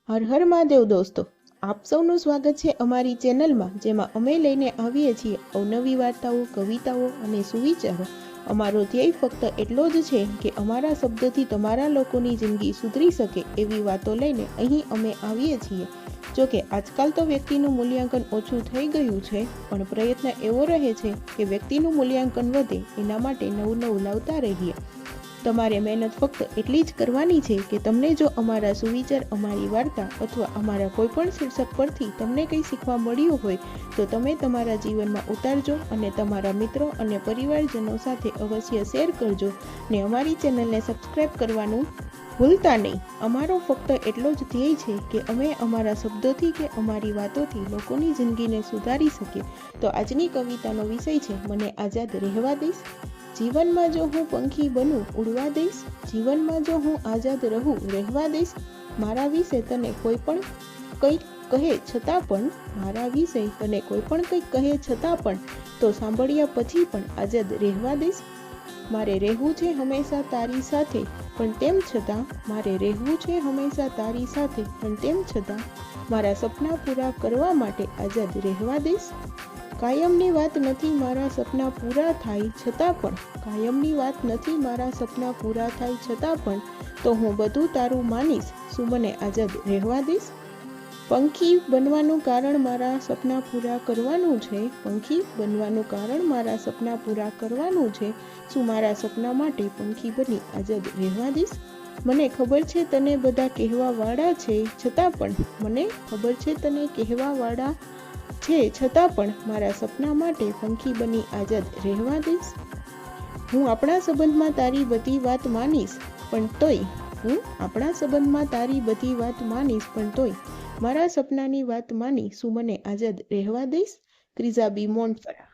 હર હર મહાદેવ દોસ્તો, આપ સૌનું સ્વાગત છે અમારી ચેનલમાં, જેમાં અમે લઈને આવીએ છીએ અવનવી વાર્તાઓ, કવિતાઓ અને સુવિચારો। અમારો ધ્યેય ફક્ત એટલો જ છે કે અમારા શબ્દથી તમારા લોકોની જિંદગી સુધરી શકે એવી વાતો લઈને અહીં અમે આવીએ છીએ। જોકે આજકાલ તો વ્યક્તિનું મૂલ્યાંકન ઓછું થઈ ગયું છે, પણ પ્રયત્ન એવો રહે છે કે વ્યક્તિનું મૂલ્યાંકન વધે એના માટે નવું નવું લાવતા રહીએ। તમારે મહેનત ફક્ત એટલી જ કરવાની છે કે તમને જો અમારા સુવિચાર, અમારી વાર્તા અથવા અમારા કોઈપણ શીર્ષક પરથી તમને કંઈ શીખવા મળ્યું હોય તો તમે તમારા જીવનમાં ઉતારજો અને તમારા મિત્રો અને પરિવારજનો સાથે અવશ્ય શેર કરજો ને અમારી ચેનલને સબસ્ક્રાઈબ કરવાનું ભૂલતા નહીં। અમારો ફક્ત એટલો જ ધ્યેય છે કે અમે અમારા શબ્દોથી કે અમારી વાતોથી લોકોની જિંદગીને સુધારી શકીએ। તો આજની કવિતાનો વિષય છે, મને આઝાદ રહેવા દઈશ। જીવનમાં જો હું પંખી બનું ઉડવા દઈશ, જીવનમાં જો હું આઝાદ રહું રહેવા દઈશ। મારા વિશે તને કોઈ પણ કંઈક કહે છતાં પણ, મારા વિશે તને કોઈ પણ કંઈક કહે છતાં પણ તો સાંભળ્યા પછી પણ આઝાદ રહેવા દઈશ। મારે રહેવું છે હંમેશા તારી સાથે, પણ તેમ છતાં મારે રહેવું છે હંમેશા તારી સાથે, પણ તેમ છતાં મારા સપના પૂરા કરવા માટે આઝાદ રહેવા દઈશ। કાયમની વાત નથી મારા સપના પૂરા થાય છતાં પણ, કાયમની વાત નથી મારા સપના પૂરા થાય છતાં પણ તો હું બધું તારું માનીશ, શું મને આઝાદ રહેવા દઈશ। પંખી બનવાનું કારણ મારા સપના પૂરા કરવાનું છે, પંખી બનવાનું કારણ મારા સપના પૂરા કરવાનું છે, શું મારા સપના માટે પંખી બની આઝાદ રહેવા દઈશ। મને ખબર છે તને બધા કહેવા વાળા છે છતાં પણ, મને ખબર છે તને કહેવા વાળા છે છતાં પણ મારા સપના માટે પંખી બની આઝાદ રહેવા દઈશ। હું આપણા સંબંધમાં તારી બધી વાત માનીશ પણ તોય, હું આપણા સંબંધમાં તારી બધી વાત માનીશ પણ તોય મારા સપનાની વાત માની શું મને આઝાદ રહેવા દઈશ। ક્રિઝા બી મોન્ફરા।